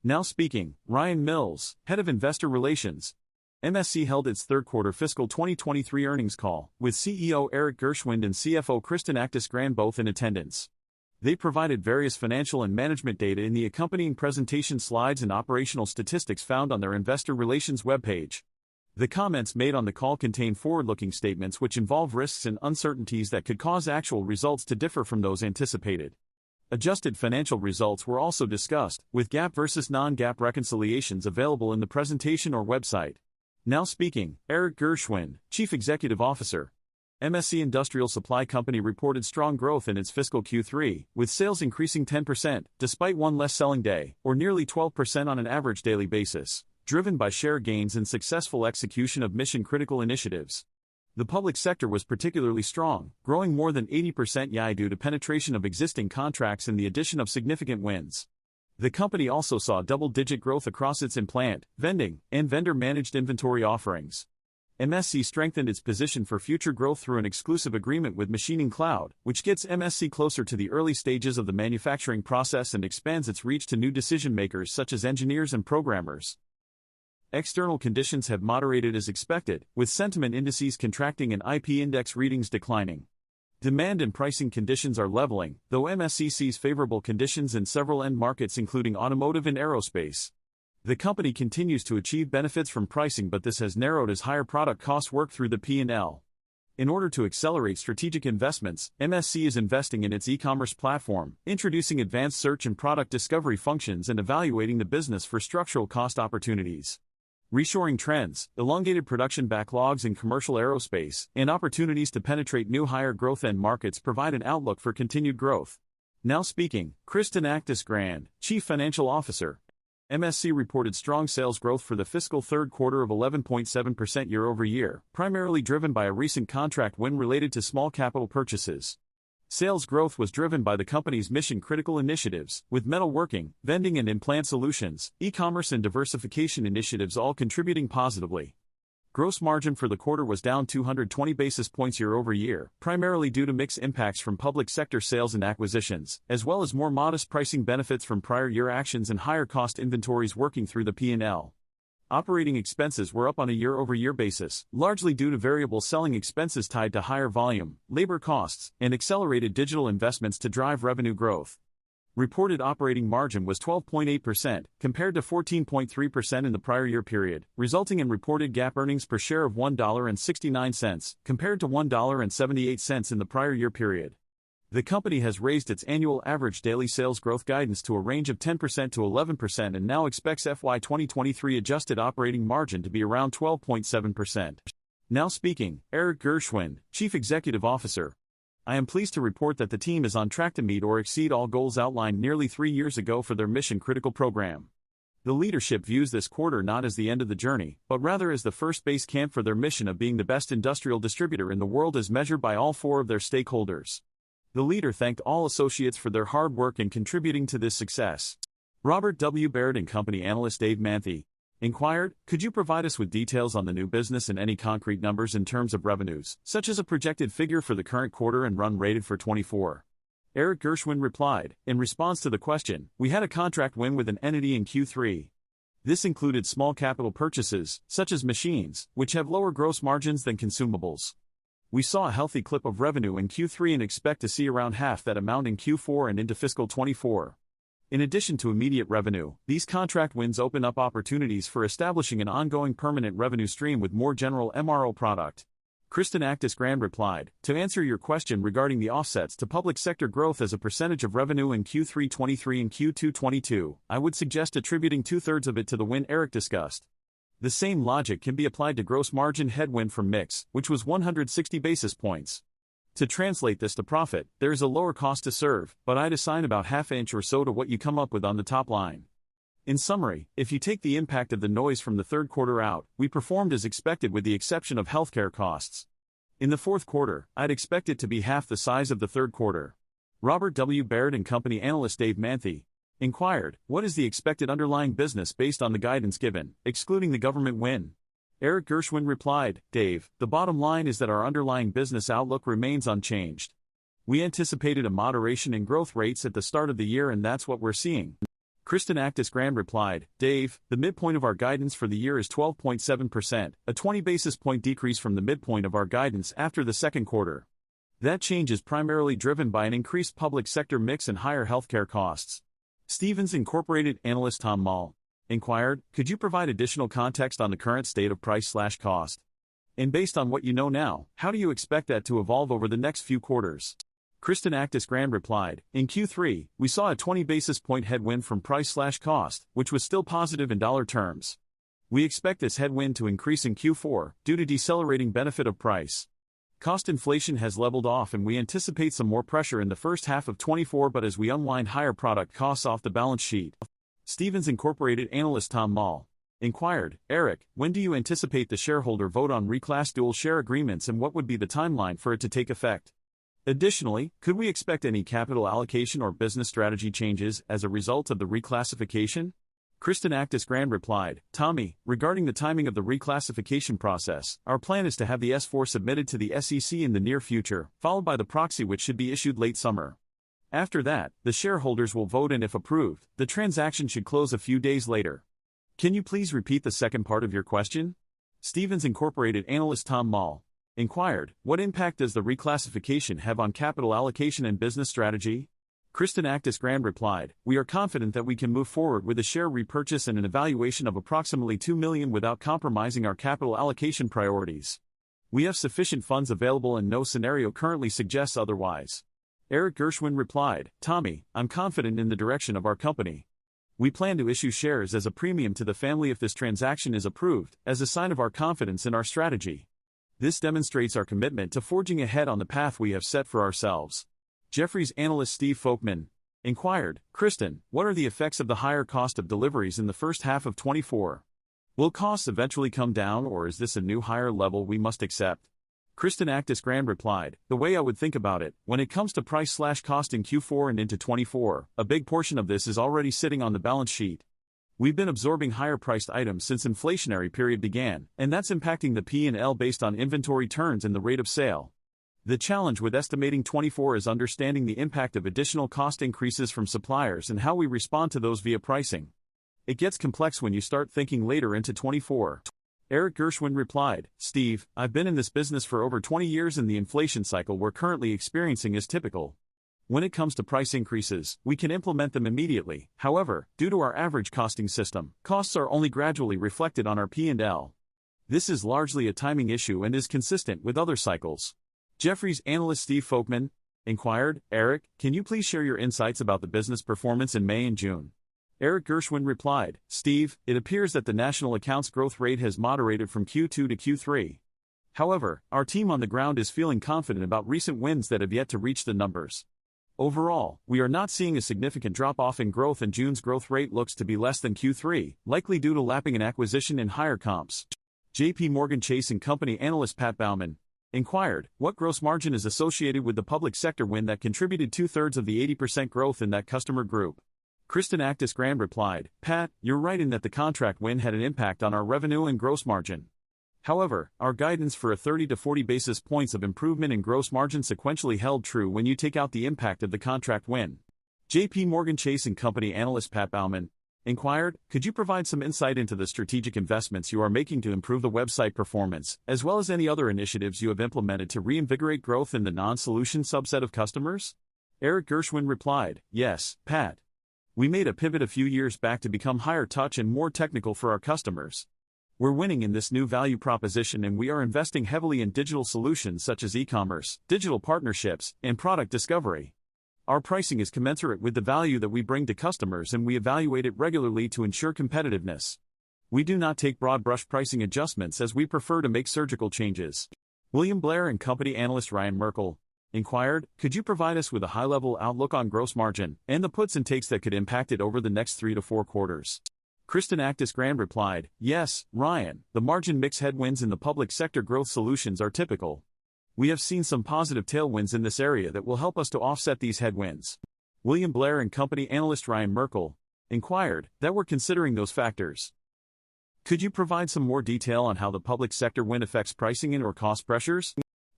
Now speaking, Ryan Mills, Head of Investor Relations. MSC held its third quarter fiscal 2023 earnings call, with CEO Erik Gershwind and CFO Kristen Actis-Grande both in attendance. They provided various financial and management data in the accompanying presentation slides and operational statistics found on their investor relations webpage. The comments made on the call contain forward-looking statements which involve risks and uncertainties that could cause actual results to differ from those anticipated. Adjusted financial results were also discussed, with GAAP versus non-GAAP reconciliations available in the presentation or website. Now speaking, Erik Gershwind, Chief Executive Officer. MSC Industrial Supply Company reported strong growth in its fiscal Q3, with sales increasing 10%, despite one less selling day, or nearly 12% on an average daily basis, driven by share gains and successful execution of mission-critical initiatives. The public sector was particularly strong, growing more than 80% YoY due to penetration of existing contracts and the addition of significant wins. The company also saw double-digit growth across its in-plant, vending, and vendor-managed inventory offerings. MSC strengthened its position for future growth through an exclusive agreement with Machining Cloud, which gets MSC closer to the early stages of the manufacturing process and expands its reach to new decision-makers such as engineers and programmers. External conditions have moderated as expected, with sentiment indices contracting and IP index readings declining. Demand and pricing conditions are leveling, though MSC sees favorable conditions in several end markets including automotive and aerospace. The company continues to achieve benefits from pricing, but this has narrowed as higher product costs work through the P&L. In order to accelerate strategic investments, MSC is investing in its e-commerce platform, introducing advanced search and product discovery functions and evaluating the business for structural cost opportunities. Reshoring trends, elongated production backlogs in commercial aerospace, and opportunities to penetrate new higher growth end markets provide an outlook for continued growth. Now speaking, Kristen Actis-Grande, Chief Financial Officer. MSC reported strong sales growth for the fiscal third quarter of 11.7% year-over-year, primarily driven by a recent contract win related to small capital purchases. Sales growth was driven by the company's mission-critical initiatives, with metalworking, vending and in-plant solutions, e-commerce and diversification initiatives all contributing positively. Gross margin for the quarter was down 220 basis points year-over-year, primarily due to mix impacts from public sector sales and acquisitions, as well as more modest pricing benefits from prior year actions and higher cost inventories working through the P&L. Operating expenses were up on a year-over-year basis, largely due to variable selling expenses tied to higher volume, labor costs, and accelerated digital investments to drive revenue growth. Reported operating margin was 12.8%, compared to 14.3% in the prior year period, resulting in reported GAAP earnings per share of $1.69, compared to $1.78 in the prior year period. The company has raised its annual average daily sales growth guidance to a range of 10% to 11% and now expects FY 2023 adjusted operating margin to be around 12.7%. Now speaking, Erik Gershwind, Chief Executive Officer. I am pleased to report that the team is on track to meet or exceed all goals outlined nearly 3 years ago for their mission-critical program. The leadership views this quarter not as the end of the journey, but rather as the first base camp for their mission of being the best industrial distributor in the world as measured by all 4 of their stakeholders. The leader thanked all associates for their hard work in contributing to this success. Robert W. Baird & Company analyst Dave Manthe inquired, "Could you provide us with details on the new business and any concrete numbers in terms of revenues, such as a projected figure for the current quarter and run rated for 24? Erik Gershwind replied, in response to the question, "We had a contract win with an entity in Q3. This included small capital purchases, such as machines, which have lower gross margins than consumables. We saw a healthy clip of revenue in Q3 and expect to see around half that amount in Q4 and into fiscal 24. In addition to immediate revenue, these contract wins open up opportunities for establishing an ongoing permanent revenue stream with more general MRO product." Kristen Actis-Grande replied, "To answer your question regarding the offsets to public sector growth as a percentage of revenue in Q3 23 and Q2 22, I would suggest attributing 2/3 of it to the win Erik discussed. The same logic can be applied to gross margin headwind from mix, which was 160 basis points. To translate this to profit, there is a lower cost to serve, but I'd assign about half inch or so to what you come up with on the top line. In summary, if you take the impact of the noise from the third quarter out, we performed as expected with the exception of healthcare costs. In the fourth quarter, I'd expect it to be half the size of the third quarter." Robert W. Baird & Company analyst Dave Manthe inquired, "What is the expected underlying business based on the guidance given, excluding the government win?" Erik Gershwind replied, "Dave, the bottom line is that our underlying business outlook remains unchanged. We anticipated a moderation in growth rates at the start of the year and that's what we're seeing. Kristen Actis-Grand replied, Dave, the midpoint of our guidance for the year is 12.7%, a 20 basis point decrease from the midpoint of our guidance after the second quarter. That change is primarily driven by an increased public sector mix and higher healthcare costs. Stephens Incorporated analyst Tom Mall inquired, could you provide additional context on the current state of price/cost? And based on what you know now, how do you expect that to evolve over the next few quarters? Kristen Actis-Grand replied, in Q3, we saw a 20 basis point headwind from price/cost, which was still positive in dollar terms. We expect this headwind to increase in Q4 due to decelerating benefit of price. Cost inflation has leveled off and we anticipate some more pressure in the first half of 24, but as we unwind higher product costs off the balance sheet. Stephens Incorporated analyst Tom Mall inquired, Eric, when do you anticipate the shareholder vote on reclass dual share agreements and what would be the timeline for it to take effect? Additionally, could we expect any capital allocation or business strategy changes as a result of the reclassification? Kristen Actis-Grand replied, Tommy, regarding the timing of the reclassification process, our plan is to have the S-4 submitted to the SEC in the near future, followed by the proxy which should be issued late summer. After that, the shareholders will vote and if approved, the transaction should close a few days later. Can you please repeat the second part of your question? Stephens Incorporated analyst Tom Mall inquired, what impact does the reclassification have on capital allocation and business strategy? Kristen Actis-Grand replied, we are confident that we can move forward with a share repurchase and an evaluation of approximately $2 million without compromising our capital allocation priorities. We have sufficient funds available and no scenario currently suggests otherwise. Eric Gershwin replied, Tommy, I'm confident in the direction of our company. We plan to issue shares as a premium to the family if this transaction is approved, as a sign of our confidence in our strategy. This demonstrates our commitment to forging ahead on the path we have set for ourselves. Jefferies analyst Steve Folkman inquired, Kristen, what are the effects of the higher cost of deliveries in the first half of 24? Will costs eventually come down or is this a new higher level we must accept? Kristen Actis-Grand replied, the way I would think about it, when it comes to price/cost in Q4 and into 24, a big portion of this is already sitting on the balance sheet. We've been absorbing higher priced items since inflationary period began, and that's impacting the P&L based on inventory turns and the rate of sale. The challenge with estimating 24 is understanding the impact of additional cost increases from suppliers and how we respond to those via pricing. It gets complex when you start thinking later into 24. Eric Gershwin replied, Steve, I've been in this business for over 20 years and the inflation cycle we're currently experiencing is typical. When it comes to price increases, we can implement them immediately. However, due to our average costing system, costs are only gradually reflected on our P&L. This is largely a timing issue and is consistent with other cycles. Jefferies analyst Steve Folkman inquired, Eric, can you please share your insights about the business performance in May and June? Eric Gershwin replied, Steve, it appears that the national accounts growth rate has moderated from Q2 to Q3. However, our team on the ground is feeling confident about recent wins that have yet to reach the numbers. Overall, we are not seeing a significant drop-off in growth and June's growth rate looks to be less than Q3, likely due to lapping an acquisition and higher comps. JP Morgan Chase & Company analyst Pat Baumann inquired, what gross margin is associated with the public sector win that contributed 2/3 of the 80% growth in that customer group? Kristen Actis-Grand replied, Pat, you're right in that the contract win had an impact on our revenue and gross margin. However, our guidance for a 30 to 40 basis points of improvement in gross margin sequentially held true when you take out the impact of the contract win. JP Morgan Chase & Company analyst Pat Baumann inquired, could you provide some insight into the strategic investments you are making to improve the website performance, as well as any other initiatives you have implemented to reinvigorate growth in the non-solution subset of customers? Eric Gershwin replied, yes, Pat. We made a pivot a few years back to become higher touch and more technical for our customers. We're winning in this new value proposition and we are investing heavily in digital solutions such as e-commerce, digital partnerships, and product discovery. Our pricing is commensurate with the value that we bring to customers and we evaluate it regularly to ensure competitiveness. We do not take broad brush pricing adjustments as we prefer to make surgical changes. William Blair & Company analyst Ryan Merkel inquired, could you provide us with a high-level outlook on gross margin and the puts and takes that could impact it over the next 3 to 4 quarters? Kristen Actis-Grand replied, yes, Ryan, the margin mix headwinds in the public sector growth solutions are typical. We have seen some positive tailwinds in this area that will help us to offset these headwinds. William Blair & Company analyst Ryan Merkel inquired, that we're considering those factors. Could you provide some more detail on how the public sector win affects pricing and or cost pressures?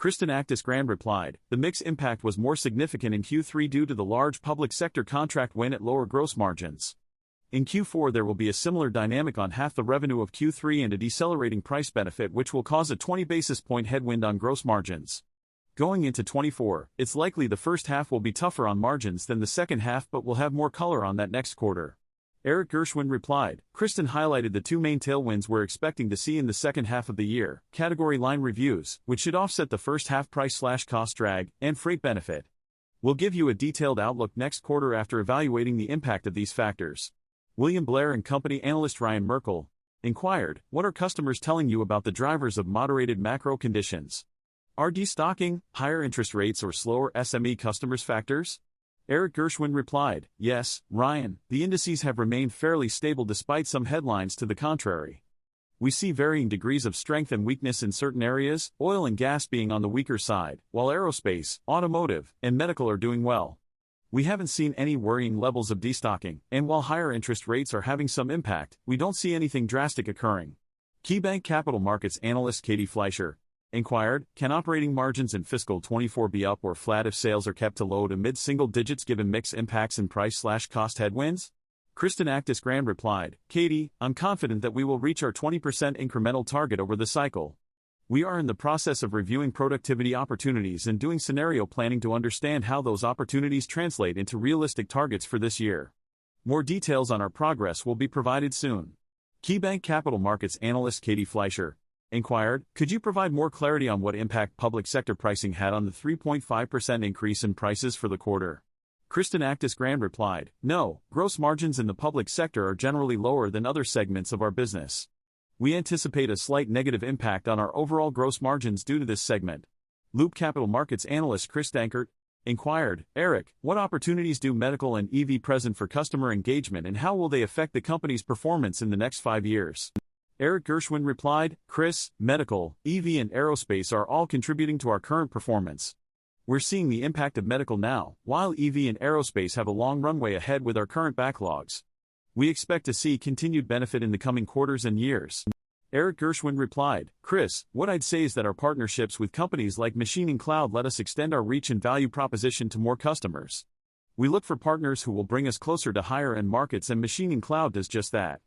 Kristen Actis-Grand replied, the mix impact was more significant in Q3 due to the large public sector contract win at lower gross margins. In Q4 there will be a similar dynamic on half the revenue of Q3 and a decelerating price benefit which will cause a 20 basis point headwind on gross margins. Going into 24, it's likely the first half will be tougher on margins than the second half, but we'll have more color on that next quarter. Eric Gershwin replied. Kristen highlighted the two main tailwinds we're expecting to see in the second half of the year: category line reviews, which should offset the first half price/cost drag, and freight benefit. We'll give you a detailed outlook next quarter after evaluating the impact of these factors. William Blair & Company analyst Ryan Merkel inquired, what are customers telling you about the drivers of moderated macro conditions? Are destocking, higher interest rates, or slower SME customers factors? Eric Gershwin replied, yes, Ryan, the indices have remained fairly stable despite some headlines to the contrary. We see varying degrees of strength and weakness in certain areas, oil and gas being on the weaker side, while aerospace, automotive, and medical are doing well. We haven't seen any worrying levels of destocking, and while higher interest rates are having some impact, we don't see anything drastic occurring. KeyBank Capital Markets analyst Katie Fleischer inquired, can operating margins in fiscal 24 be up or flat if sales are kept to low to mid-single digits given mix impacts and price/cost headwinds? Kristen Actis-Grand replied, Katie, I'm confident that we will reach our 20% incremental target over the cycle. We are in the process of reviewing productivity opportunities and doing scenario planning to understand how those opportunities translate into realistic targets for this year. More details on our progress will be provided soon. KeyBank Capital Markets analyst Katie Fleischer inquired, could you provide more clarity on what impact public sector pricing had on the 3.5% increase in prices for the quarter? Kristen Actis-Grand replied, no, gross margins in the public sector are generally lower than other segments of our business. We anticipate a slight negative impact on our overall gross margins due to this segment. Loop Capital Markets analyst Chris Dankert inquired, Eric, what opportunities do medical and EV present for customer engagement and how will they affect the company's performance in the next 5 years? Eric Gershwin replied, Chris, medical, EV and aerospace are all contributing to our current performance. We're seeing the impact of medical now, while EV and aerospace have a long runway ahead with our current backlogs. We expect to see continued benefit in the coming quarters and years. Eric Gershwin replied, Chris, what I'd say is that our partnerships with companies like Machining Cloud let us extend our reach and value proposition to more customers. We look for partners who will bring us closer to higher-end markets, and Machining Cloud does just that.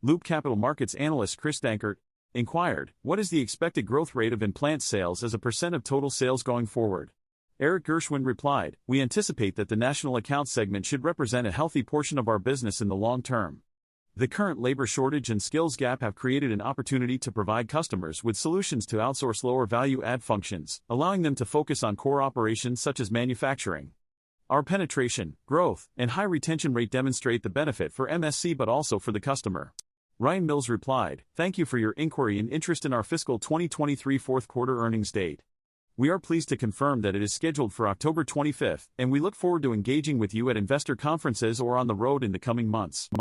Loop Capital Markets analyst Chris Dankert inquired, what is the expected growth rate of implant sales as a % of total sales going forward? Eric Gershwin replied, we anticipate that the national account segment should represent a healthy portion of our business in the long term. The current labor shortage and skills gap have created an opportunity to provide customers with solutions to outsource lower value-add functions, allowing them to focus on core operations such as manufacturing. Our penetration, growth, and high retention rate demonstrate the benefit for MSC but also for the customer. Ryan Mills replied, thank you for your inquiry and interest in our fiscal 2023 fourth quarter earnings date. We are pleased to confirm that it is scheduled for October 25th, and we look forward to engaging with you at investor conferences or on the road in the coming months.